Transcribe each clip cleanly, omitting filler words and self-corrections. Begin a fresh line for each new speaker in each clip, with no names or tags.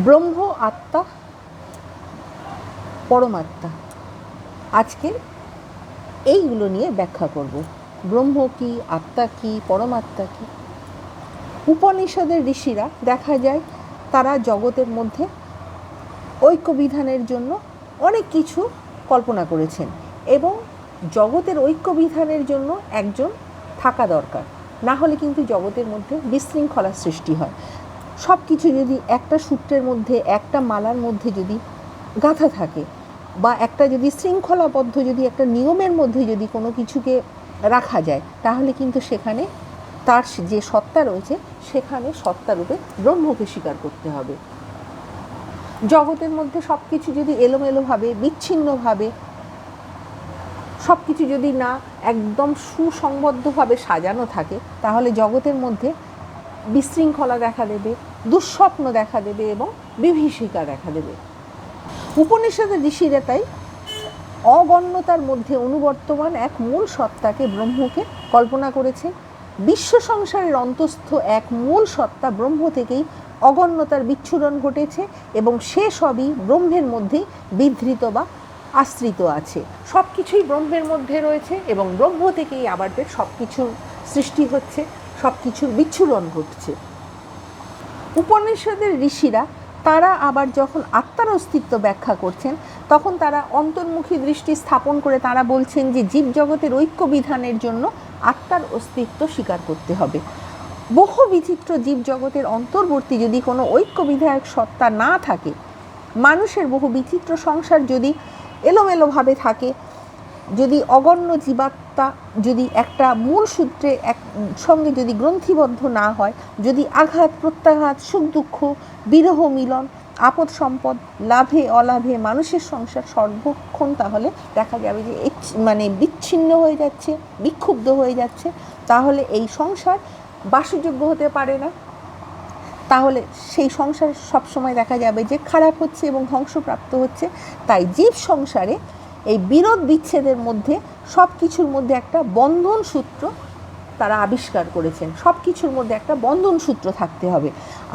ব্রহ্ম, আত্মা, পরমাত্মা, আজকে এইগুলো নিয়ে ব্যাখ্যা করব। ব্রহ্ম কী, আত্মা কী, পরমাত্মা কী। উপনিষদের ঋষিরা দেখা যায় তারা জগতের মধ্যে ঐক্য বিধানের জন্য অনেক কিছু কল্পনা করেছেন এবং জগতের ঐক্য বিধানের জন্য একজন থাকা দরকার, না হলে কিন্তু জগতের মধ্যে বিশৃঙ্খলার সৃষ্টি হয়। সব কিছু যদি একটা সূত্রের মধ্যে, একটা মালার মধ্যে যদি গাঁথা থাকে বা একটা যদি শৃঙ্খলাবদ্ধ যদি একটা নিয়মের মধ্যে যদি কোনো কিছুকে রাখা যায়, তাহলে কিন্তু সেখানে তার যে সত্তা রয়েছে সেখানে সত্তারূপে ব্রহ্মকে স্বীকার করতে হবে। জগতের মধ্যে সব কিছু যদি এলোমেলোভাবে, বিচ্ছিন্নভাবে সব কিছু যদি না একদম সুসংবদ্ধভাবে সাজানো থাকে, তাহলে জগতের মধ্যে বিশৃঙ্খলা দেখা দেবে, দুঃস্বপ্ন দেখা দেবে এবং বিভীষিকা দেখা দেবে। উপনিষদের ঋষিরা তাই অগণ্যতার মধ্যে অনুবর্তমান এক মূল সত্তাকে, ব্রহ্মকে কল্পনা করেছে। বিশ্ব সংসারের অন্তস্থ এক মূল সত্তা ব্রহ্ম থেকেই অগণ্যতার বিচ্ছুরণ ঘটেছে এবং সে সবই ব্রহ্মের মধ্যেই বিধৃত বা আশ্রিত আছে। সব কিছুই ব্রহ্মের মধ্যে রয়েছে এবং ব্রহ্ম থেকেই আবার সব কিছুর সৃষ্টি হচ্ছে, সব কিছুর বিচ্ছুরণ ঘটছে। উপনিষদের ঋষিরা তারা আবার যখন আত্মার অস্তিত্ব ব্যাখ্যা করছেন, তখন তারা অন্তর্মুখী দৃষ্টি স্থাপন করে তারা বলছেন যে জীবজগতের ঐক্য বিধানের জন্য আত্মার অস্তিত্ব স্বীকার করতে হবে। বহু বিচিত্র জীবজগতের অন্তর্বর্তী যদি কোনো ঐক্য বিধায়ক সত্তা না থাকে, মানুষের বহু বিচিত্র সংসার যদি এলোমেলোভাবে থাকে, যদি অগণ্য জীবাত্মা যদি একটা মূল সূত্রে এক সঙ্গে যদি গ্রন্থিবদ্ধ না হয়, যদি আঘাত প্রত্যাঘাত, সুখ দুঃখ, বিরহ মিলন, আপদ সম্পদ, লাভে অলাভে মানুষের সংসার সর্বক্ষণ তাহলে দেখা যাবে যে বিচ্ছিন্ন হয়ে যাচ্ছে, বিক্ষুব্ধ হয়ে যাচ্ছে, তাহলে এই সংসার বাসযোগ্য হতে পারে না। তাহলে সেই সংসার সবসময় দেখা যাবে যে খারাপ হচ্ছে এবং ধ্বংসপ্রাপ্ত হচ্ছে। তাই জীব সংসারে এই বিরোধ বিচ্ছেদের মধ্যে সব কিছুর মধ্যে একটা বন্ধন সূত্র তারা আবিষ্কার করেছেন। সব কিছুর মধ্যে একটা বন্ধন সূত্র থাকতে হবে,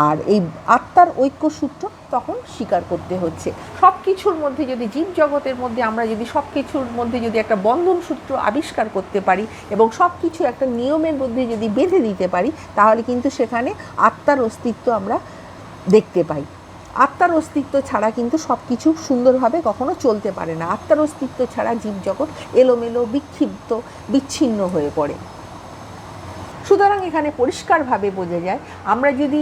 আর এই আত্মার ঐক্য সূত্র তখন স্বীকার করতে হচ্ছে। সব কিছুর মধ্যে যদি জীব জগতের মধ্যে আমরা যদি সব কিছুর মধ্যে যদি একটা বন্ধন সূত্র আবিষ্কার করতে পারি এবং সব কিছু একটা নিয়মের মধ্যে যদি বেঁধে দিতে পারি, তাহলে কিন্তু সেখানে আত্মার অস্তিত্ব আমরা দেখতে পাই। আত্মার অস্তিত্ব ছাড়া কিন্তু সব কিছু সুন্দরভাবে কখনো চলতে পারে না। আত্মার অস্তিত্ব ছাড়া জীবজগৎ এলোমেলো, বিক্ষিপ্ত, বিচ্ছিন্ন হয়ে পড়ে। সুতরাং এখানে পরিষ্কারভাবে বোঝা যায়, আমরা যদি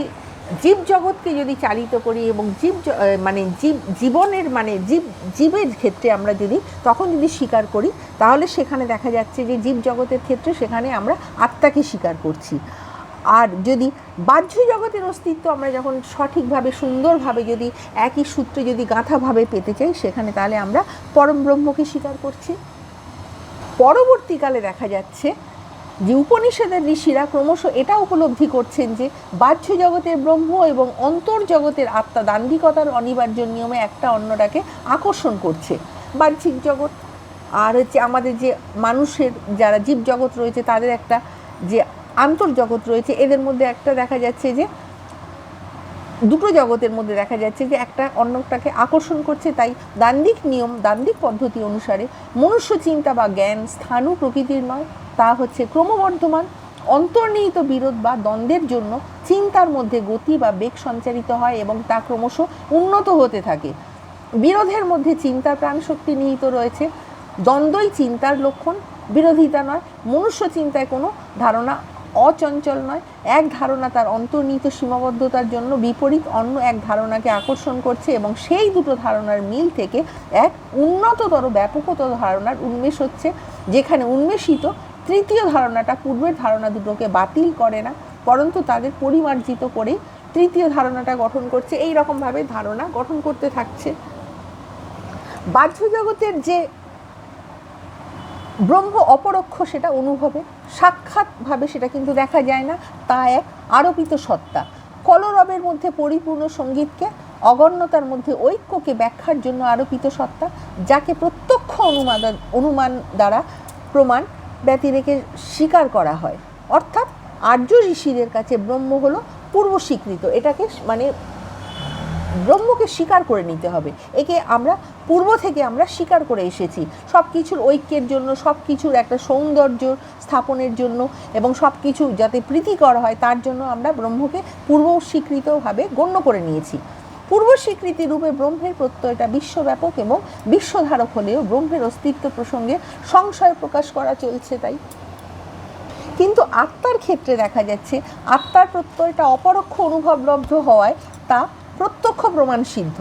জীবজগৎকে যদি চালিত করি এবং জীবনের জীবের ক্ষেত্রে আমরা যদি তখন যদি স্বীকার করি, তাহলে সেখানে দেখা যাচ্ছে যে জীবজগতের ক্ষেত্রে সেখানে আমরা আত্মাকে স্বীকার করছি। আর যদি বাহ্য জগতের অস্তিত্ব আমরা যখন সঠিকভাবে সুন্দরভাবে যদি একই সূত্রে যদি গাঁথাভাবে পেতে চাই, সেখানে তাহলে আমরা পরম ব্রহ্মকে স্বীকার করছি। পরবর্তীকালে দেখা যাচ্ছে যে উপনিষদের ঋষিরা ক্রমশ এটা উপলব্ধি করছেন যে বাহ্য জগতের ব্রহ্ম এবং অন্তর্জগতের আত্মা দান্দিকতার অনিবার্য নিয়মে একটা অন্যটাকে আকর্ষণ করছে। বাহ্যিক জগৎ আর আমাদের যে মানুষের যারা জীবজগৎ রয়েছে তাদের একটা যে আন্তর্জগৎ রয়েছে, এদের মধ্যে একটা দেখা যাচ্ছে যে দুটো জগতের মধ্যে দেখা যাচ্ছে যে একটা অন্যটাকে আকর্ষণ করছে। তাই দান্দিক নিয়ম, দান্দিক পদ্ধতি অনুসারে মনুষ্য চিন্তা বা জ্ঞান স্থাণু প্রকৃতির নয়, তা হচ্ছে ক্রমবর্ধমান অন্তর্নিহিত বিরোধ বা দ্বন্দ্বের জন্য চিন্তার মধ্যে গতি বা বেগ সঞ্চারিত হয় এবং তা ক্রমশ উন্নত হতে থাকে। বিরোধের মধ্যে চিন্তার প্রাণশক্তি নিহিত রয়েছে। দ্বন্দ্বই চিন্তার লক্ষণ, বিরোধিতা নয়। মনুষ্য চিন্তায় কোনো ধারণা অচঞ্চল নয়। এক ধারণা তার অন্তর্নিহিত সীমাবদ্ধতার জন্য বিপরীত অন্য এক ধারণাকে আকর্ষণ করছে এবং সেই দুটো ধারণার মিল থেকে এক উন্নততর ব্যাপকতর ধারণার উন্মেষ হচ্ছে, যেখানে উন্মেষিত তৃতীয় ধারণাটা পূর্বের ধারণা দুটোকে বাতিল করে না, পরন্তু তাদের পরিমার্জিত করেই তৃতীয় ধারণাটা গঠন করছে। এই রকমভাবে ধারণা গঠন করতে থাকছে। বাহ্য জগতের যে ব্রহ্ম অপরোক্ষ, সেটা অনুভবে, সাক্ষাৎভাবে সেটা কিন্তু দেখা যায় না, তা এক আরোপিত সত্তা। কলরবের মধ্যে পরিপূর্ণ সঙ্গীতকে, অগণ্যতার মধ্যে ঐক্যকে ব্যাখ্যার জন্য আরোপিত সত্তা, যাকে প্রত্যক্ষ অনুমান দ্বারা প্রমাণ ব্যতিরেকে স্বীকার করা হয়। অর্থাৎ আর্য ঋষিদের কাছে ব্রহ্ম হলো পূর্ব স্বীকৃত। এটাকে ব্রহ্মকে স্বীকার করে নিতে হবে। একে আমরা পূর্ব থেকে আমরা স্বীকার করে এসেছি, সব কিছুর ঐক্যের জন্য, সব কিছুর একটা সৌন্দর্য স্থাপনের জন্য এবং সব কিছু যাতে প্রীতিকর হয় তার জন্য আমরা ব্রহ্মকে পূর্ব স্বীকৃতভাবে গণ্য করে নিয়েছি। পূর্ব স্বীকৃতি রূপে ব্রহ্মের প্রত্যয়টা বিশ্বব্যাপক এবং বিশ্বধারক হলেও ব্রহ্মের অস্তিত্ব প্রসঙ্গে সংশয় প্রকাশ করা চলছে। তাই কিন্তু আত্মার ক্ষেত্রে দেখা যাচ্ছে আত্মার প্রত্যয়টা অপরোক্ষ অনুভবলব্ধ হওয়ায় তা প্রত্যক্ষ প্রমাণ সিদ্ধ।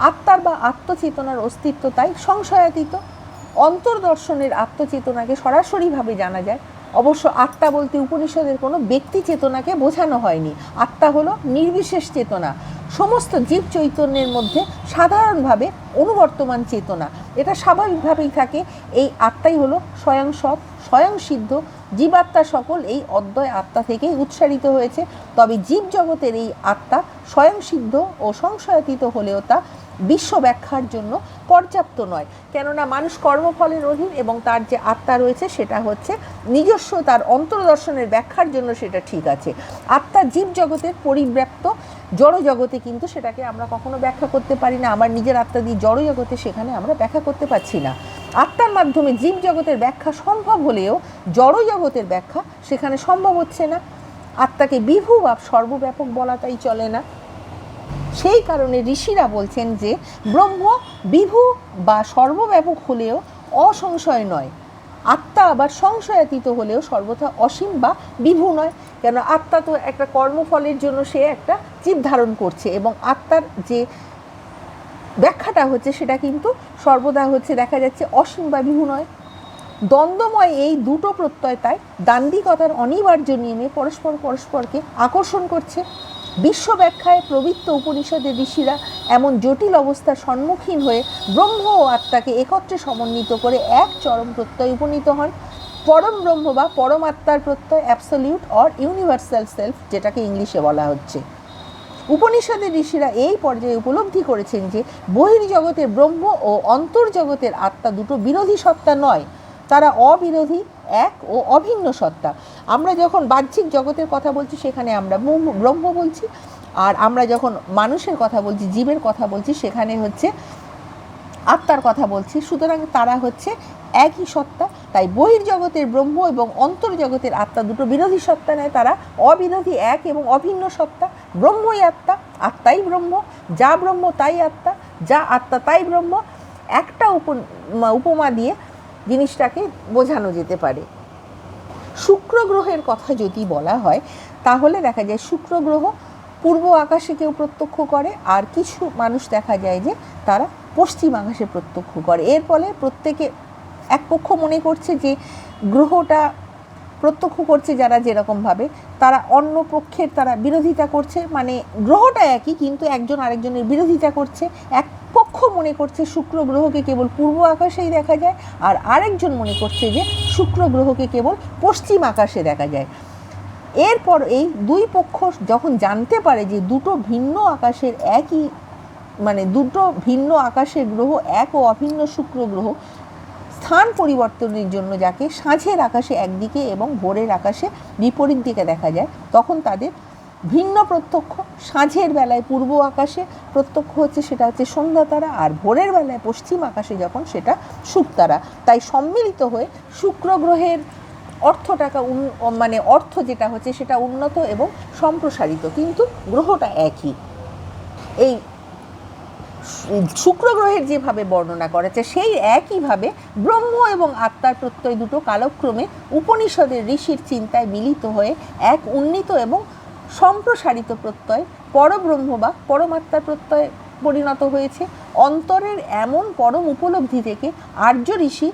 আত্মার বা আত্মচেতনার অস্তিত্ব তাই সংশয়াতীত। অন্তর্দর্শনের আত্মচেতনাকে সরাসরিভাবে জানা যায়। অবশ্য আত্মা বলতে উপনিষদের কোনো ব্যক্তি চেতনাকে বোঝানো হয়নি। আত্মা হলো নির্বিশেষ চেতনা, সমস্ত জীব চৈতন্যের মধ্যে সাধারণভাবে অনুবর্তমান চেতনা। এটা স্বাভাবিকভাবেই থাকে। এই আত্মাই হলো স্বয়ং সৎ, স্বয়ং সিদ্ধ। জীবাত্মা সকল এই অদ্বয় আত্মা থেকেই উৎসারিত হয়েছে। তবে জীব জগতের এই আত্মা স্বয়ং সিদ্ধ ও সংশয়াতীত হলেও তা বিশ্ব ব্যাখ্যার জন্য পর্যাপ্ত নয়। কেননা মানুষ কর্মফলের অধীন এবং তার যে আত্মা রয়েছে সেটা হচ্ছে নিজস্ব, তার অন্তর্দর্শনের ব্যাখ্যার জন্য সেটা ঠিক আছে। আত্মা জীব জগতের পরিব্যাপ্ত, জড় জগতে কিন্তু সেটাকে আমরা কখনো ব্যাখ্যা করতে পারি না। আমার নিজের আত্মা দিয়ে জড় জগতে সেখানে আমরা ব্যাখ্যা করতে পারছি না। আত্মার মাধ্যমে জীব জগতের ব্যাখ্যা সম্ভব হলেও জড় জগতের ব্যাখ্যা সেখানে সম্ভব হচ্ছে না। আত্মাকে বিভু বা সর্বব্যাপক বলাটাই চলে না। সেই কারণে ঋষিরা বলছেন যে ব্রহ্ম বিভু বা সর্বব্যাপক হলেও অসংশয় নয়, আত্মা আবার সংশয়াতীত হলেও সর্বথা অসীম বা বিভু নয়। কেন আত্মা তো একটা কর্মফলের জন্য সে একটা জীব ধারণ করছে এবং আত্মার যে ব্যাখ্যাটা হচ্ছে সেটা কিন্তু সর্বদা হচ্ছে দেখা যাচ্ছে অসীম বা বিভু নয়। দ্বন্দ্বময় এই দুটো প্রত্যয় তাই দান্দিকতার অনিবার্য নিয়মে পরস্পরকে আকর্ষণ করছে। বিশ্ব ব্যাখ্যায় প্রবৃত্ত উপনিষদের ঋষিরা এমন জটিল অবস্থার সম্মুখীন হয়ে ব্রহ্ম ও আত্মাকে একত্রে সমন্বিত করে এক চরম প্রত্যয় উপনীত হন। পরম ব্রহ্ম বা পরমাত্মার প্রত্যয়, অ্যাবসলিউট অর ইউনিভার্সাল সেলফ, যেটাকে ইংলিশে বলা হচ্ছে। উপনিষদের ঋষিরা এই পর্যায়ে উপলব্ধি করেছেন যে বহির্জগতের ব্রহ্ম ও অন্তর্জগতের আত্মা দুটো বিরোধী সত্তা নয়, তারা অবিরোধী, এক ও অভিন্ন সত্তা। আমরা যখন বাহ্যিক জগতের কথা বলছি সেখানে আমরা ব্রহ্ম বলছি, আর আমরা যখন মানুষের কথা বলছি, জীবের কথা বলছি, সেখানে হচ্ছে আত্মার কথা বলছি। সুতরাং তারা হচ্ছে একই সত্তা। তাই বহির্জগতের ব্রহ্ম এবং অন্তর্জগতের আত্মা দুটো বিরোধী সত্তা নয়, তারা অবিরোধী, এক এবং অভিন্ন সত্তা। ব্রহ্মই আত্মা, আত্মাই ব্রহ্ম। যা ব্রহ্ম তাই আত্মা, যা আত্মা তাই ব্রহ্ম। একটা উপমা দিয়ে জিনিসটাকে বোঝানো যেতে পারে। শুক্র গ্রহের কথা যদি বলা হয় তাহলে দেখা যায় শুক্র গ্রহ পূর্ব আকাশে কেউ প্রত্যক্ষ করে, আর কিছু মানুষ দেখা যায় যে তারা পশ্চিম আকাশে প্রত্যক্ষ করে। এর ফলে প্রত্যেকে এক পক্ষ মনে করছে যে গ্রহটা প্রত্যক্ষ করছে যারা যেরকমভাবে, তারা অন্য পক্ষের তারা বিরোধিতা করছে, মানে গ্রহটা একই কিন্তু একজন আরেকজনের বিরোধিতা করছে। এক পক্ষ মনে করছে শুক্র গ্রহকে কেবল পূর্ব আকাশেই দেখা যায়, আর আরেকজন মনে করছে যে শুক্র গ্রহকে কেবল পশ্চিম আকাশে দেখা যায়। এরপর এই দুই পক্ষ যখন জানতে পারে যে দুটো ভিন্ন আকাশের একই, মানে দুটো ভিন্ন আকাশের গ্রহ এক ও অভিন্ন শুক্র গ্রহ, স্থান পরিবর্তনের জন্য যাকে সাঁঝের আকাশে একদিকে এবং ভোরের আকাশে বিপরীত দিকে দেখা যায়, তখন তাদের ভিন্ন প্রত্যক্ষ। সাঁঝের বেলায় পূর্ব আকাশে প্রত্যক্ষ হচ্ছে, সেটা হচ্ছে সন্ধ্যা তারা, আর ভোরের বেলায় পশ্চিম আকাশে যখন সেটা শুকতারা। তাই সম্মিলিত হয়ে শুক্র গ্রহের অর্থটাকে মানে অর্থ যেটা হচ্ছে সেটা উন্নত এবং সম্প্রসারিত, কিন্তু গ্রহটা একই। এই শুক্র গ্রহের যেভাবে বর্ণনা করেছে সেই একইভাবে ব্রহ্ম এবং আত্মার প্রত্যয় দুটো কালক্রমে উপনিষদের ঋষির চিন্তায় মিলিত হয়ে এক উন্নীত এবং সম্প্রসারিত প্রত্যয় পরব্রহ্ম বা পরমাত্মার প্রত্যয় পরিণত হয়েছে। অন্তরের এমন পরম উপলব্ধি থেকে আর্য ঋষি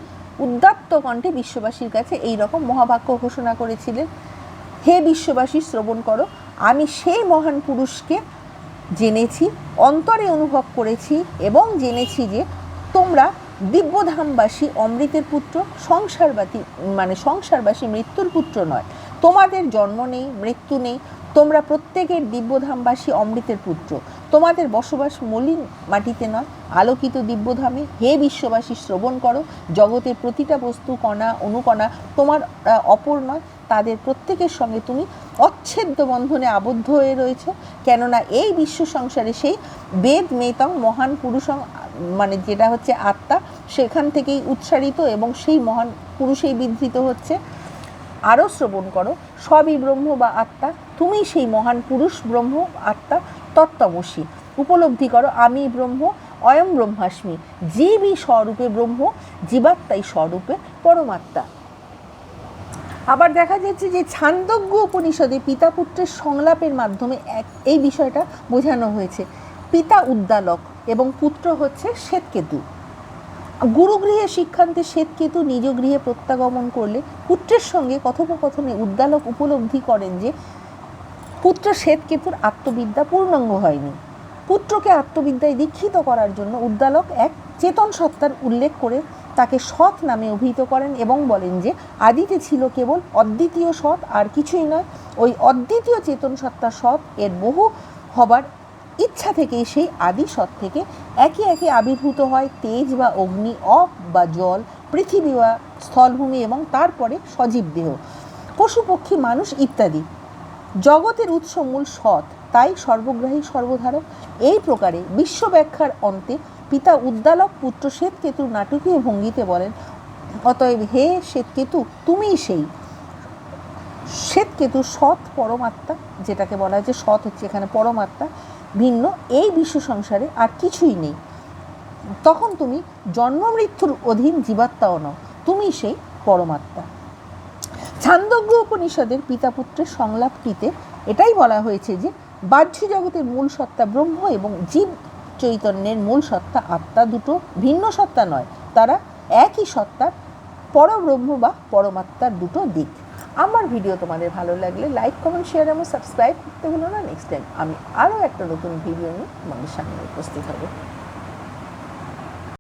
উদাত্ত কণ্ঠে বিশ্ববাসীর কাছে এই রকম মহাবাক্য ঘোষণা করেছিলেন: হে বিশ্ববাসী, শ্রবণ করো, আমি সেই মহান পুরুষকে জেনেছি, অন্তরে অনুভব করেছি এবং জেনেছি যে তোমরা দিব্যধামবাসী অমৃতের পুত্র, সংসারবাসী মৃত্যুর পুত্র নয়। তোমাদের জন্ম নেই, মৃত্যু নেই, তোমরা প্রত্যেকের দিব্যধামবাসী অমৃতের পুত্র। তোমাদের বসবাস মলিন মাটিতে নয়, আলোকিত দিব্যধামে। হে বিশ্ববাসী, শ্রবণ করো, জগতের প্রতিটা বস্তু, কণা অনুকণা তোমার অপর নয়, তাদের প্রত্যেকের সঙ্গে তুমি অচ্ছেদ্য বন্ধনে আবদ্ধ হয়ে রয়েছে, কেননা এই বিশ্ব সংসারে সেই বেদ মেতং মহান পুরুষং, মানে যেটা হচ্ছে আত্মা, সেখান থেকেই উচ্চারিত এবং সেই মহান পুরুষেই বিধৃত হচ্ছে। আরও শ্রবণ করো, সবই ব্রহ্ম বা আত্মা, তুমি সেই মহান পুরুষ ব্রহ্ম আত্মা, তত্ত্বমসি। উপলব্ধি করো, আমি ব্রহ্ম, অয়ং ব্রহ্মাস্মি। জীবই স্বরূপে ব্রহ্ম, জীবাত্মাই স্বরূপে পরমাত্মা। আবার দেখা যাচ্ছে যে ছান্দোগ্য উপনিষদে পিতা পুত্রের সংলাপের মাধ্যমে এই বিষয়টা বোঝানো হয়েছে। পিতা উদ্দালক এবং পুত্র হচ্ছে শ্বেতকেতু। গুরুগৃহে শিক্ষান্তে শ্বেতকেতু নিজ গৃহে প্রত্যাগমন করলে পুত্রের সঙ্গে কথোপকথনে উদ্দালক উপলব্ধি করেন যে পুত্র শ্বেতকেতুর আত্মবিদ্যা পূর্ণাঙ্গ হয়নি। পুত্রকে আত্মবিদ্যায় দীক্ষিত করার জন্য উদ্দালক এক চেতন সত্তার উল্লেখ করে তাকে সৎ নামে অভিহিত করেন এবং বলেন যে আদিতে ছিল কেবল অদ্বিতীয় সৎ, আর কিছুই নয়। ওই অদ্বিতীয় চেতন সত্তা সৎ এর বহু হবার ইচ্ছা থেকেই সেই আদি সৎ থেকে একে একে আবির্ভূত হয় তেজ বা অগ্নি, অপ বা জল, পৃথিবী বা স্থলভূমি এবং তারপরে সজীব দেহ, পশু পক্ষী, মানুষ ইত্যাদি। জগতের উৎস মূল সৎ, তাই সর্বগ্রাহী সর্বধারক। এই প্রকারে বিশ্ব ব্যাখ্যার অন্তে পিতা উদ্দালক পুত্র শ্বেতকেতুর নাটকীয় ভঙ্গিতে বলেন, অতএব হে শ্বেতকেতু, তুমিই সেই। শ্বেতকেতু সৎ পরমাত্মা, যেটাকে বলা হয় যে সৎ হচ্ছে এখানে পরমাত্মা, ভিন্ন এই বিশ্ব সংসারে আর কিছুই নেই। তখন তুমি জন্ম মৃত্যুর অধীন জীবাত্মাও নও, তুমি সেই পরমাত্মা। ছান্দোগ্য উপনিষদের পিতা পুত্রের সংলাপটিতে এটাই বলা হয়েছে যে বাহ্য জগতের মূল সত্তা ব্রহ্ম এবং জীব চৈতন্যের মূল সত্তা আত্মা দুটো ভিন্ন সত্তা নয়, তারা একই সত্তার পরব্রহ্ম বা পরমাত্মার দুটো দিক। আমার ভিডিও তোমাদের ভালো লাগলে লাইক, কমেন্ট, শেয়ার এবং সাবস্ক্রাইব করতে ভুলো না। নেক্সট টাইম আমি আরও একটা নতুন ভিডিও নিয়ে তোমাদের সামনে উপস্থিত হব।